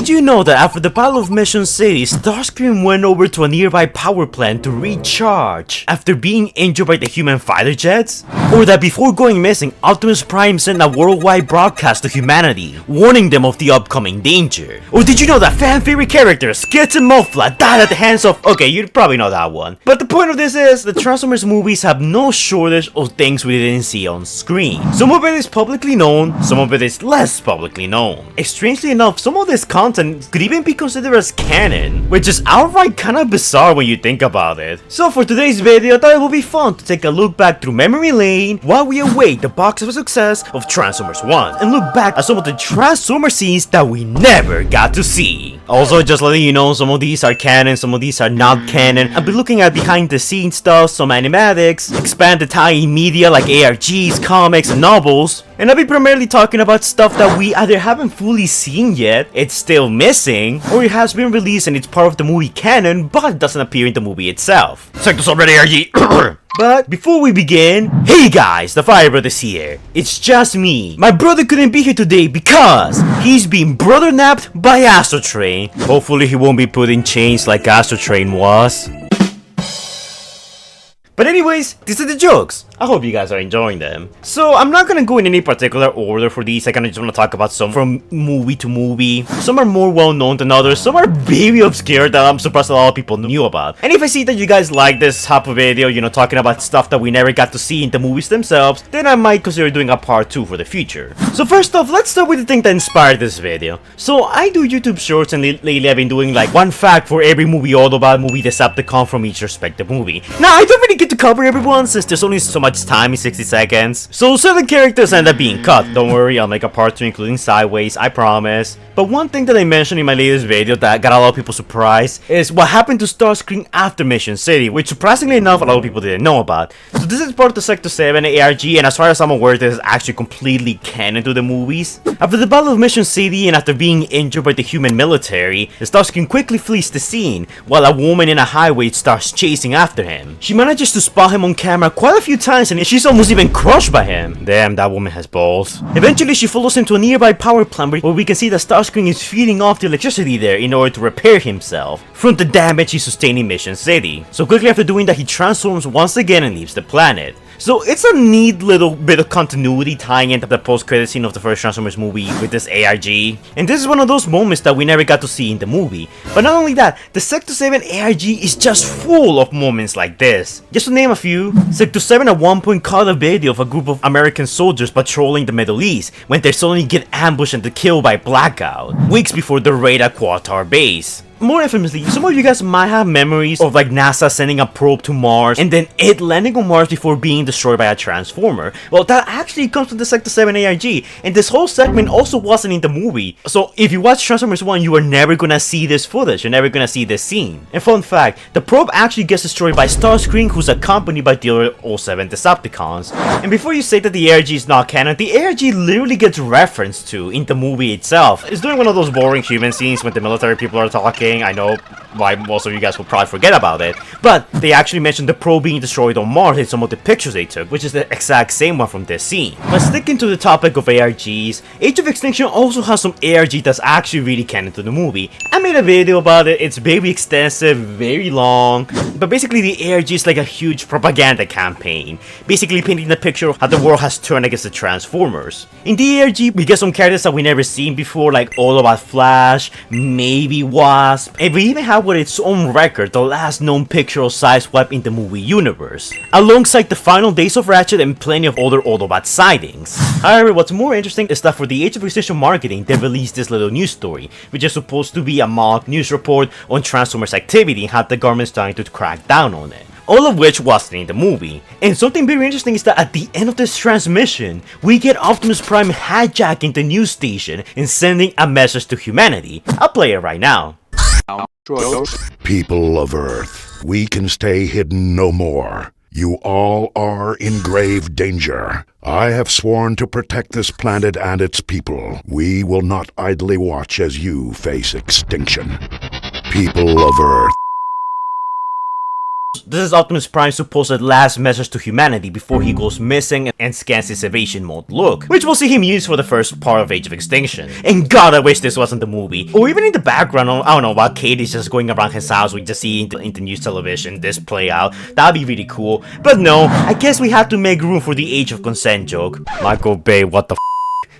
did you know that after the Battle of Mission City, Starscream went over to a nearby power plant to recharge after being injured by the human fighter jets? Or that before going missing, Optimus Prime sent a worldwide broadcast to humanity, warning them of the upcoming danger? Or did you know that fan favorite characters, Skits and Mofla, died at the hands of... Okay, you probably know that one. But the point of this is, the Transformers movies have no shortage of things we didn't see on screen. Some of it is publicly known, some of it is less publicly known. Strangely enough, some of this content could even be considered as canon, which is outright kinda bizarre when you think about it. So for today's video, I thought it would be fun to take a look back through memory lane while we await the box office success of Transformers 1 and look back at some of the Transformers scenes that we never got to see. Also, just letting you know, some of these are canon, some of these are not canon. I'll be looking at behind the scenes stuff, some animatics, expanded tie-in media like ARGs, comics, and novels. And I'll be primarily talking about stuff that we either haven't fully seen yet, it's still missing, or it has been released and it's part of the movie canon but doesn't appear in the movie itself. Check this already, ARG! But before we begin, hey guys, the Fire Brothers here. It's just me. My brother couldn't be here today because he's being brother napped by Astro Train. Hopefully he won't be put in chains like Astro Train was. But anyways, these are the jokes. I hope you guys are enjoying them. So I'm not gonna go in any particular order for these. I kinda just wanna talk about some from movie to movie. Some are more well known than others. Some are very obscure that I'm surprised a lot of people knew about. And if I see that you guys like this type of video, you know, talking about stuff that we never got to see in the movies themselves, then I might consider doing a part 2 for the future. So first off, let's start with the thing that inspired this video. So I do YouTube shorts and lately I've been doing like one fact for every movie Autobot, movie Decepticon from each respective movie. Now I don't really get to cover everyone since there's only so much time in 60 seconds. So certain characters end up being cut. Don't worry, I'll make a part 2 including Sideways, I promise. But one thing that I mentioned in my latest video that got a lot of people surprised is what happened to Starscream after Mission City, which surprisingly enough a lot of people didn't know about. So this is part of the Sector 7 ARG, and as far as I'm aware, this is actually completely canon to the movies. After the Battle of Mission City and after being injured by the human military, Starscream quickly flees the scene while a woman in a highway starts chasing after him. She manages to spot him on camera quite a few times and she's almost even crushed by him. Damn, that woman has balls. Eventually she follows him to a nearby power plant where we can see that Starscream is feeding off the electricity there in order to repair himself from the damage he sustained in Mission City. So quickly after doing that, he transforms once again and leaves the planet. So it's a neat little bit of continuity tying into the post-credit scene of the first Transformers movie with this ARG. And this is one of those moments that we never got to see in the movie. But not only that, the Sector 7 ARG is just full of moments like this. Just to name a few, Sector 7 at one point caught a video of a group of American soldiers patrolling the Middle East when they suddenly get ambushed and killed by Blackout, weeks before the raid at Quatar Base. More infamously, some of you guys might have memories of like NASA sending a probe to Mars and then it landing on Mars before being destroyed by a transformer. Well, that actually comes from the Sector 7 ARG, and this whole segment also wasn't in the movie. So if you watch Transformers 1, you are never gonna see this footage, you're never gonna see this scene. And fun fact, the probe actually gets destroyed by Starscream, who's accompanied by the other 07 Decepticons. And before you say that the ARG is not canon, the ARG literally gets referenced to in the movie itself. It's doing one of those boring human scenes when the military people are talking. I know why most of you guys will probably forget about it, but they actually mentioned the probe being destroyed on Mars in some of the pictures they took, which is the exact same one from this scene. But sticking to the topic of ARGs, Age of Extinction also has some ARG that's actually really canon to the movie. I made a video about it, it's very extensive, very long, but basically the ARG is like a huge propaganda campaign, basically painting the picture of how the world has turned against the Transformers. In the ARG, we get some characters that we never seen before, like Autobot Flash, maybe Wasp, and we even have with its own record the last known picture of Sideswipe in the movie universe, alongside the final days of Ratchet and plenty of other Autobot sightings. However, what's more interesting is that for the Age of Extinction marketing, they released this little news story, which is supposed to be a mock news report on Transformers activity and how the government's trying to crack down on it. All of which wasn't in the movie. And something very interesting is that at the end of this transmission, we get Optimus Prime hijacking the news station and sending a message to humanity. I'll play it right now. People of Earth, we can stay hidden no more. You all are in grave danger. I have sworn to protect this planet and its people. We will not idly watch as you face extinction. People of Earth. This is Optimus Prime's supposed last message to humanity before he goes missing and scans his evasion mode look, which we'll see him use for the first part of Age of Extinction. And god, I wish this wasn't the movie. Or even in the background, I don't know, while Katie's just going around his house, we just see in the news television this play out. That'd be really cool. But no, I guess we have to make room for the Age of Consent joke. Michael Bay, what the f.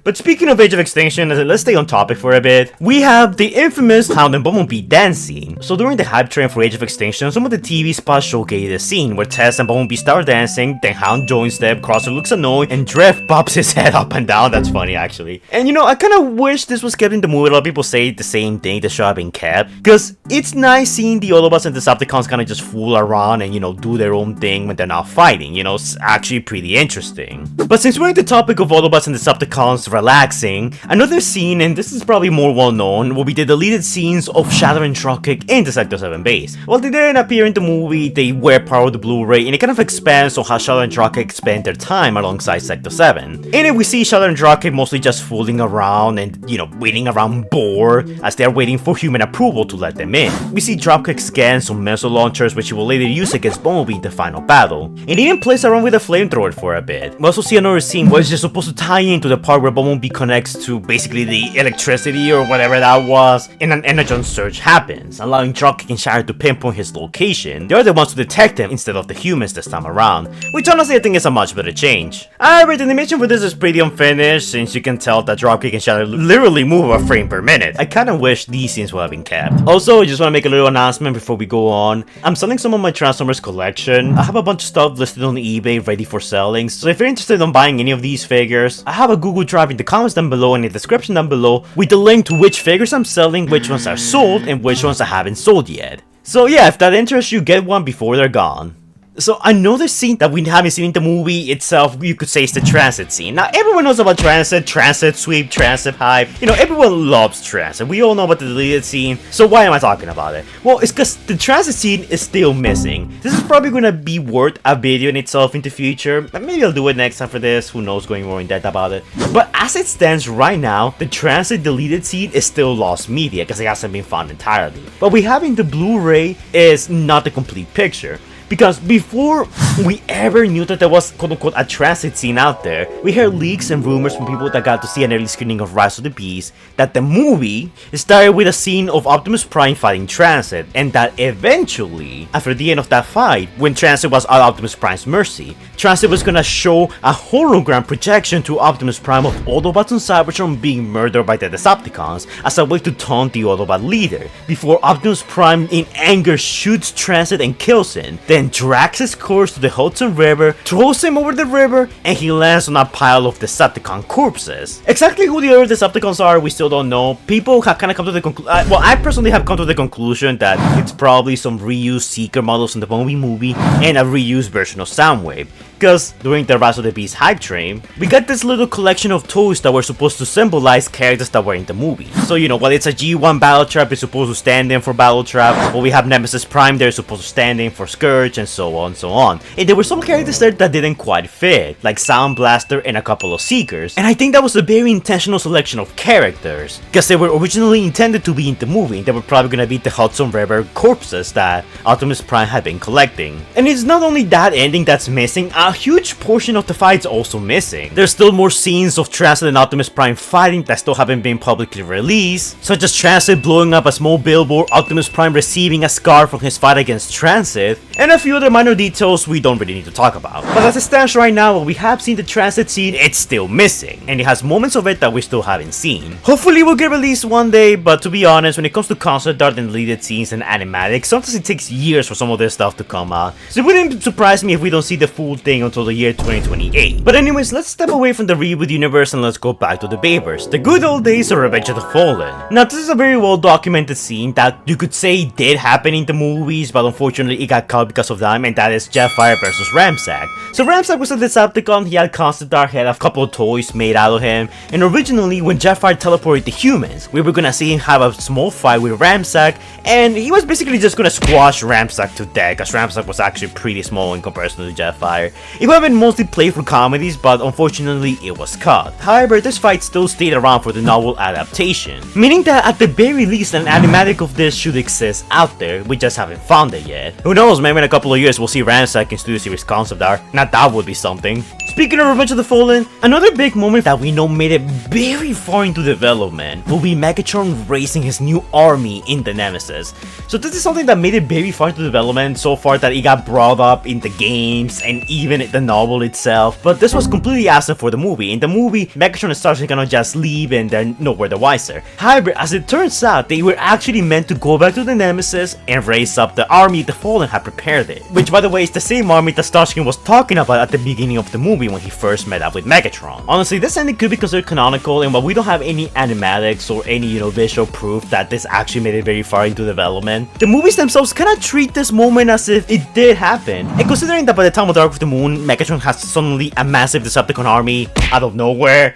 But speaking of Age of Extinction, let's stay on topic for a bit. We have the infamous Hound and Bumblebee dance scene. So during the hype train for Age of Extinction, some of the TV spots showcase the scene where Tess and Bumblebee start dancing, then Hound joins them, Crosser looks annoyed, and Drift pops his head up and down. That's funny actually. And you know, I kinda wish this was kept in the movie. A lot of people say the same thing, that should have been kept. Because it's nice seeing the Autobots and Decepticons kinda just fool around and, you know, do their own thing when they're not fighting. You know, it's actually pretty interesting. But since we're in the topic of Autobots and Decepticons relaxing, another scene, and this is probably more well known, will be the deleted scenes of Shatter and Dropkick in the Sector 7 base. While they didn't appear in the movie, they were part of the Blu-ray, and it kind of expands on how Shatter and Dropkick spent their time alongside Sector 7. In it, we see Shatter and Dropkick mostly just fooling around and, you know, waiting around bored as they're waiting for human approval to let them in. We see Dropkick scan some missile launchers, which he will later use against Bumblebee in the final battle. And even plays around with a flamethrower for a bit. We also see another scene where it's just supposed to tie into the part where Bumblebee connects to basically the electricity or whatever that was, and an energon surge happens, allowing Dropkick and Shatter to pinpoint his location. They're the ones to detect him instead of the humans this time around, which honestly I think is a much better change. However, the animation for this is pretty unfinished, since you can tell that Dropkick and Shatter literally move a frame per minute. I kinda wish these scenes would have been kept. Also, I just wanna make a little announcement before we go on. I'm selling some of my Transformers collection. I have a bunch of stuff listed on eBay ready for selling, so if you're interested in buying any of these figures, I have a Google Drive in the comments down below and in the description down below with the link to which figures I'm selling, which ones are sold, and which ones I haven't sold yet. So yeah, if that interests you, get one before they're gone. So another scene that we haven't seen in the movie itself, you could say, is the transit scene. Now everyone knows about transit sweep, transit hype. You know, everyone loves transit. We all know about the deleted scene. So why am I talking about it? Well, it's because the transit scene is still missing. This is probably gonna be worth a video in itself in the future. Maybe I'll do it next time for this. Who knows, going more in depth about it. But as it stands right now, the transit deleted scene is still lost media because it hasn't been found entirely. What we have in the Blu-ray is not the complete picture. Because before we ever knew that there was quote-unquote a transit scene out there, we heard leaks and rumors from people that got to see an early screening of Rise of the Beast that the movie started with a scene of Optimus Prime fighting Transit, and that eventually, after the end of that fight, when Transit was at Optimus Prime's mercy, Transit was gonna show a hologram projection to Optimus Prime of Autobots and Cybertron being murdered by the Decepticons as a way to taunt the Autobot leader, before Optimus Prime in anger shoots Transit and kills him. Then drags his corpse to the Hudson River, throws him over the river, and he lands on a pile of Decepticon corpses. Exactly who the other Decepticons are, we still don't know. People have kind of come to the conclusion, well, I personally have come to the conclusion that it's probably some reused Seeker models in the Bumblebee movie and a reused version of Soundwave. Because during the Rise of the Beast hype train, we got this little collection of toys that were supposed to symbolize characters that were in the movie. So, you know, while it's a G1 Battle Trap, it's supposed to stand in for Battle Trap, while we have Nemesis Prime, they're supposed to stand in for Scourge, and so on and so on. And there were some characters there that didn't quite fit, like Sound Blaster and a couple of Seekers. And I think that was a very intentional selection of characters, because they were originally intended to be in the movie. They were probably gonna be the Hudson River corpses that Optimus Prime had been collecting. And it's not only that ending that's missing, a huge portion of the fight's also missing. There's still more scenes of Transit and Optimus Prime fighting that still haven't been publicly released, such as Transit blowing up a small billboard, Optimus Prime receiving a scar from his fight against Transit, and a few other minor details we don't really need to talk about. But as it stands right now, while we have seen the transit scene, it's still missing, and it has moments of it that we still haven't seen. Hopefully it will get released one day, but to be honest, when it comes to concept art and deleted scenes and animatics, sometimes it takes years for some of this stuff to come out, so it wouldn't surprise me if we don't see the full thing until the year 2028. But anyways, let's step away from the reboot universe and let's go back to the Babers, the good old days of Revenge of the Fallen. Now this is a very well documented scene that you could say did happen in the movies, but unfortunately it got cut because of them, and that is Jetfire versus Ramsack. So Ramsack was a Decepticon, he had concept art, he had a couple of toys made out of him, and originally when Jetfire teleported the humans, we were gonna see him have a small fight with Ramsack, and he was basically just gonna squash Ramsack to death, because Ramsack was actually pretty small in comparison to Jetfire. It would have been mostly played for comedies, but unfortunately it was cut. However, this fight still stayed around for the novel adaptation, meaning that at the very least an animatic of this should exist out there, we just haven't found it yet. Who knows, maybe in a couple of years we'll see Ramsack in Studio Series concept art. Now that would be something. Speaking of Revenge of the Fallen, another big moment that we know made it very far into development will be Megatron raising his new army in the Nemesis. So this is something that made it very far into development so far that it got brought up in the games and even in the novel itself, but this was completely absent for the movie. In the movie, Megatron and Starscream gonna just leave and they're nowhere the wiser. However, as it turns out, they were actually meant to go back to the Nemesis and raise up the army the Fallen had prepared it. Which, by the way, is the same army that Starscream was talking about at the beginning of the movie when he first met up with Megatron. Honestly, this ending could be considered canonical, and while we don't have any animatics or any, visual proof that this actually made it very far into development, the movies themselves kinda treat this moment as if it did happen. And considering that by the time of Dark of the Moon, Megatron has suddenly a massive Decepticon army out of nowhere,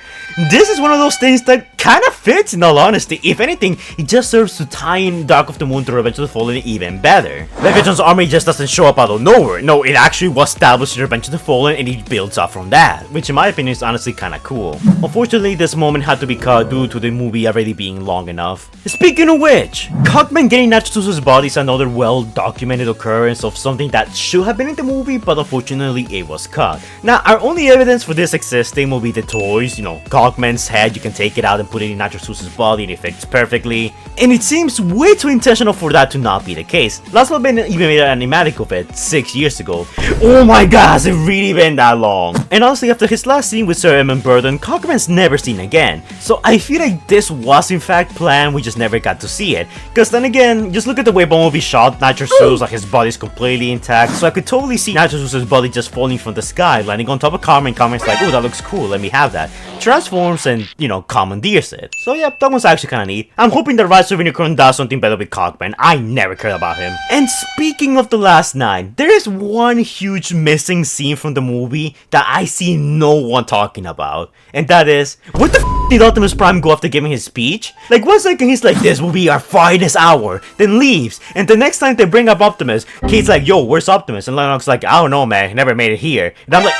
this is one of those things that kinda fits in all honesty. If anything, it just serves to tie in Dark of the Moon to Revenge of the Fallen even better. Megatron's army just doesn't show up out of nowhere. No, it actually was established in Revenge of the Fallen and it builds up from that, which in my opinion is honestly kinda cool. Unfortunately, this moment had to be cut due to the movie already being long enough. Speaking of which, Cogman getting Natsusu's body is another well-documented occurrence of something that should have been in the movie, but unfortunately it was cut. Now, our only evidence for this existing will be the toys, Cogman's head, you can take it out and put it in Natsusu's body and it fits perfectly. And it seems way too intentional for that to not be the case. Last Bend even made an animatic of it 6 years ago. Oh my god, has it really been that long? And honestly, after his last scene with Sir Edmund Burton, Cogman's never seen again. So I feel like this was in fact planned, we just never got to see it. Cause then again, just look at the way Bumblebee shot Natsusu's, like his body's completely intact. So I could totally see Natsusu's body just falling from the sky, landing on top of Cogman. Cogman's like, oh, that looks cool, let me have that. Transforms and, commandeers it. So yeah, that was actually kinda neat. I'm hoping that Rise of Unicorn does something better with Cogman. I never cared about him. And speaking of the last 9, there is one huge missing scene from the movie that I see no one talking about. And that is, what the f did Optimus Prime go after giving his speech? Like 1 second he's like, this will be our finest hour, then leaves. And the next time they bring up Optimus, Kate's like, yo, where's Optimus? And Lennox's like, I don't know, man, he never made it here. And I'm like,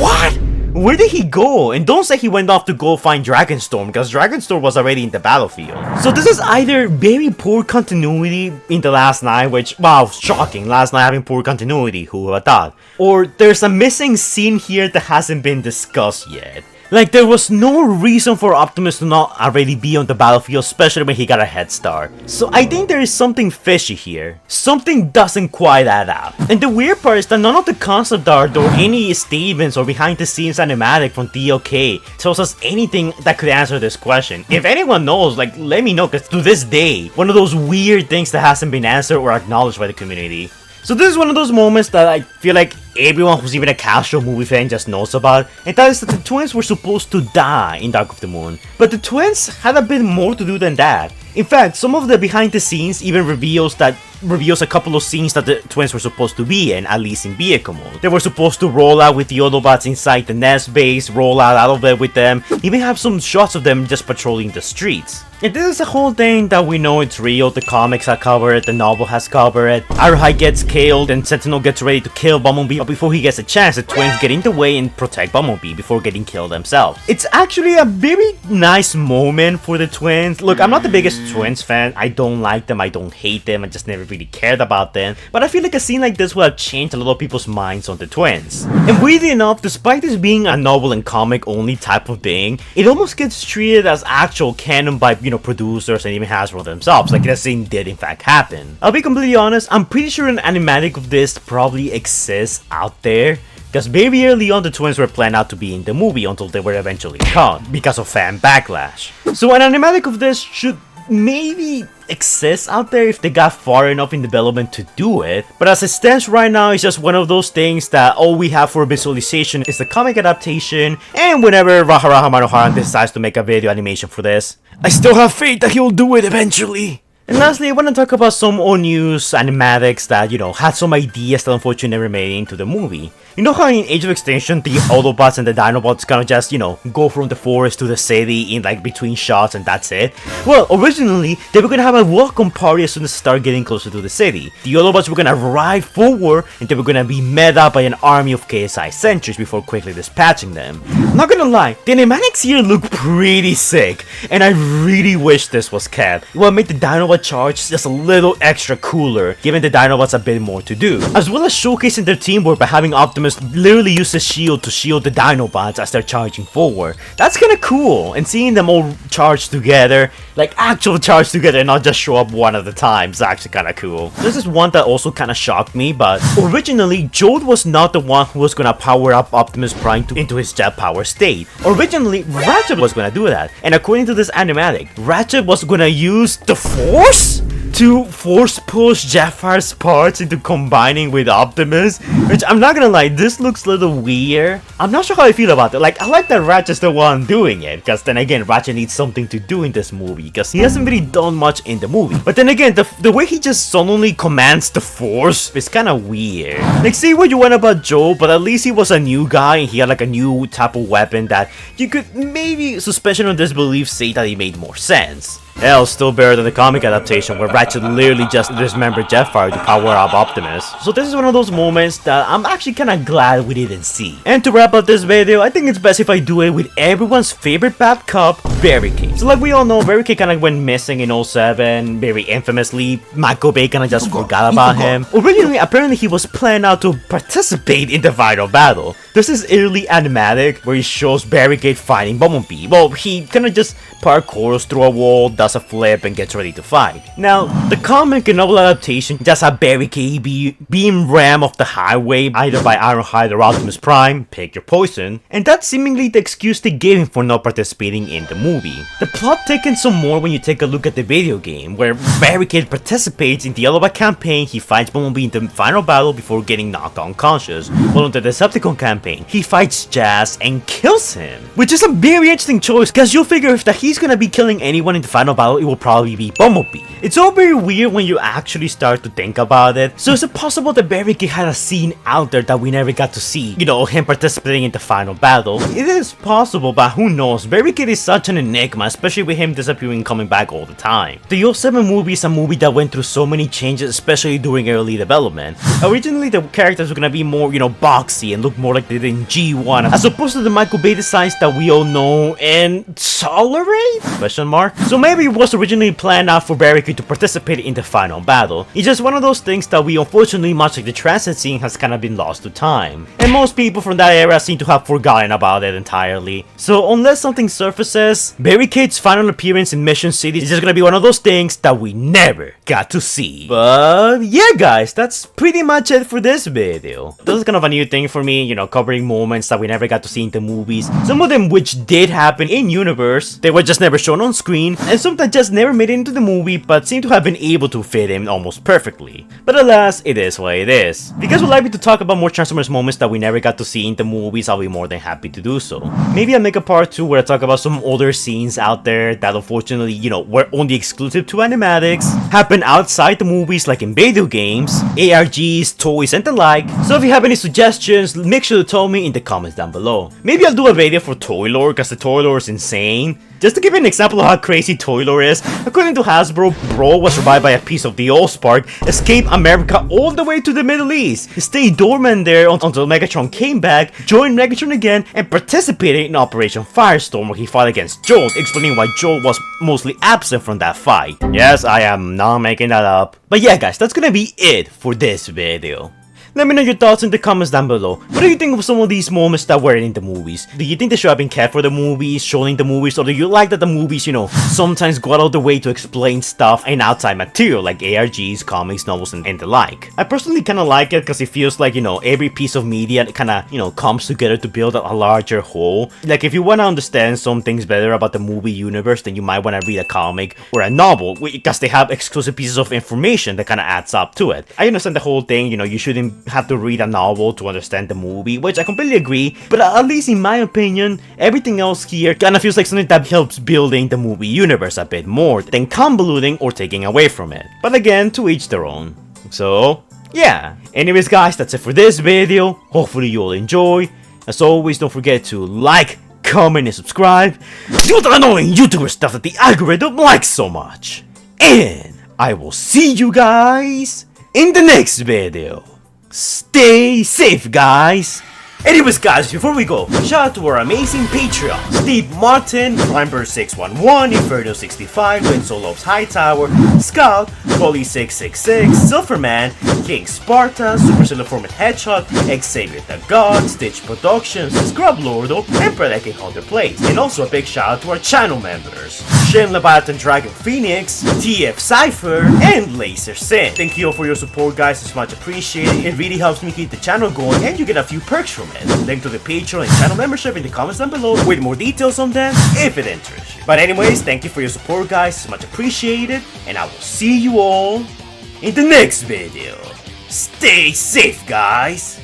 what? Where did he go? And don't say he went off to go find Dragonstorm, because Dragonstorm was already in the battlefield. So this is either very poor continuity in the last 9, which, wow, shocking, last 9 having poor continuity, who would have thought? Or there's a missing scene here that hasn't been discussed yet. Like, there was no reason for Optimus to not already be on the battlefield, especially when he got a head start. So I think there is something fishy here. Something doesn't quite add up. And the weird part is that none of the concept art or any statements or behind the scenes animatic from DLK tells us anything that could answer this question. If anyone knows, like, let me know, because to this day, one of those weird things that hasn't been answered or acknowledged by the community. So this is one of those moments that I feel like everyone who's even a casual movie fan just knows about, and that is that the twins were supposed to die in Dark of the Moon. But the twins had a bit more to do than that. In fact, some of the behind the scenes even reveals a couple of scenes that the twins were supposed to be in, at least in vehicle mode. They were supposed to roll out with the Autobots inside the nest base, roll out of it with them, even have some shots of them just patrolling the streets. And this is a whole thing that we know it's real, the comics have covered it, the novel has covered it. Ironhide gets killed and Sentinel gets ready to kill Bumblebee, but before he gets a chance, the twins get in the way and protect Bumblebee before getting killed themselves. It's actually a very nice moment for the twins. Look, I'm not the biggest Twins fan. I don't like them, I don't hate them, I just never really cared about them. But I feel like a scene like this would have changed a lot of people's minds on the twins. And weirdly enough, despite this being a novel and comic only type of thing, it almost gets treated as actual canon by, producers and even Hasbro themselves, like that scene did in fact happen. I'll be completely honest, I'm pretty sure an animatic of this probably exists out there, because very early on the twins were planned out to be in the movie until they were eventually cut because of fan backlash. So an animatic of this should maybe exist out there if they got far enough in development to do it, but as it stands right now, it's just one of those things that all we have for visualization is the comic adaptation, and whenever Raharaha Manoharan decides to make a video animation for this, I still have faith that he'll do it eventually. And lastly, I want to talk about some unused animatics that, had some ideas that unfortunately never made it into the movie. You know how in Age of Extinction, the Autobots and the Dinobots kind of just, go from the forest to the city in like between shots and that's it? Well, originally, they were gonna have a welcome party as soon as they start getting closer to the city. The Autobots were gonna ride forward and they were gonna be met up by an army of KSI sentries before quickly dispatching them. Not gonna lie, the animatics here look pretty sick, and I really wish this was kept. It would make the Dinobot charge just a little extra cooler, giving the Dinobots a bit more to do. As well as showcasing their teamwork by having Optimus literally use his shield to shield the Dinobots as they're charging forward. That's kinda cool, and seeing them all charge together, like actual charge together and not just show up one at a time, is actually kinda cool. This is one that also kinda shocked me, but originally, Jode was not the one who was gonna power up Optimus Prime into his jet power state. Originally, Ratchet was gonna do that, and according to this animatic, Ratchet was gonna use the Force to force push Jetfire's parts into combining with Optimus, which I'm not gonna lie, this looks a little weird. I'm not sure how I feel about it. Like, I like that Ratchet's the one doing it, because then again, Ratchet needs something to do in this movie, because he hasn't really done much in the movie. But then again, the way he just suddenly commands the Force is kind of weird. Like, say what you want about Joe, but at least he was a new guy, and he had like a new type of weapon that you could maybe suspension of disbelief say that he made more sense. Hell, still better than the comic adaptation where Ratchet literally just dismembered Jetfire to power up Optimus. So this is one of those moments that I'm actually kinda glad we didn't see. And to wrap up this video, I think it's best if I do it with everyone's favorite bad cop, Barricade. So like we all know, Barricade kinda went missing in 07, very infamously. Michael Bay kinda just forgot about him. Originally, apparently he was planned out to participate in the final battle. This is early animatic where he shows Barricade fighting Bumblebee. Well, he kinda just parkours through a wall, does a flip, and gets ready to fight. Now, the comic and novel adaptation just had Barricade being rammed off the highway either by Ironhide or Optimus Prime, pick your poison, and that's seemingly the excuse they gave him for not participating in the movie. The plot thickens some more when you take a look at the video game, where Barricade participates in the Autobot campaign. He fights Bumblebee in the final battle before getting knocked unconscious, while in the Decepticon campaign, he fights Jazz and kills him, which is a very interesting choice, because you'll figure if that he's gonna be killing anyone in the final battle, it will probably be Bumblebee. It's all very weird when you actually start to think about it. So is it possible that Barricade had a scene out there that we never got to see? You know, him participating in the final battle? It is possible, but who knows? Barricade is such an enigma, especially with him disappearing and coming back all the time. The 07 movie is a movie that went through so many changes, especially during early development. Originally, the characters were gonna be more, boxy and look more like they did in G1, as opposed to the Michael Bay designs that we all know and tolerate? Question mark? So maybe it was originally planned out for Barricade to participate in the final battle. It's just one of those things that we unfortunately, much like the transit scene, has kind of been lost to time. And most people from that era seem to have forgotten about it entirely. So unless something surfaces, Barricade's final appearance in Mission City is just gonna be one of those things that we never got to see. But yeah guys, that's pretty much it for this video. This is kind of a new thing for me, covering moments that we never got to see in the movies. Some of them which did happen in universe, they were just never shown on screen, and some that just never made it into the movie but seem to have been able to fit in almost perfectly. But alas, it is what it is. If you guys would like me to talk about more Transformers moments that we never got to see in the movies, I'll be more than happy to do so. Maybe I'll make a part 2 where I talk about some older scenes out there that unfortunately, were only exclusive to animatics, happen outside the movies like in video games, ARGs, toys, and the like. So if you have any suggestions, make sure to tell me in the comments down below. Maybe I'll do a video for toy lore, because the toy lore is insane. Just to give you an example of how crazy toy lore is, according to Hasbro, Bro was revived by a piece of the Allspark, escaped America all the way to the Middle East, stayed dormant there until Megatron came back, joined Megatron again, and participated in Operation Firestorm where he fought against Jolt, explaining why Jolt was mostly absent from that fight. Yes, I am not making that up. But yeah guys, that's gonna be it for this video. Let me know your thoughts in the comments down below. What do you think of some of these moments that were in the movies? Do you think they should have been kept for the movies, shown in the movies, or do you like that the movies, sometimes go out of the way to explain stuff in outside material like ARGs, comics, novels, and the like? I personally kind of like it because it feels like, every piece of media kind of, comes together to build a larger whole. Like if you want to understand some things better about the movie universe, then you might want to read a comic or a novel because they have exclusive pieces of information that kind of adds up to it. I understand the whole thing, you shouldn't have to read a novel to understand the movie, which I completely agree, but at least in my opinion, everything else here kind of feels like something that helps building the movie universe a bit more than convoluting or taking away from it. But again, to each their own. So, yeah. Anyways guys, that's it for this video. Hopefully you all enjoy. As always, don't forget to like, comment, and subscribe. Do the annoying YouTuber stuff that the algorithm likes so much. And I will see you guys in the next video. Stay safe, guys. Anyways, guys, before we go, shout out to our amazing Patreons: Steve Martin, Climber611, Inferno65, Winsolopes Hightower, Scout, Collie666, Silverman, King Sparta, Supercell Informant Headshot, Xavier the God, Stitch Productions, Scrub Lordo, and Predicting Hunter Plays. And also a big shout out to our channel members: Shin Leviathan Dragon Phoenix, TF Cypher, and Laser Sin. Thank you all for your support, guys, it's much appreciated. It really helps me keep the channel going, and you get a few perks from it. Link to the Patreon and channel membership in the comments down below with more details on them if it interests you. But anyways, thank you for your support, guys, it's much appreciated, and I will see you all in the next video. Stay safe, guys.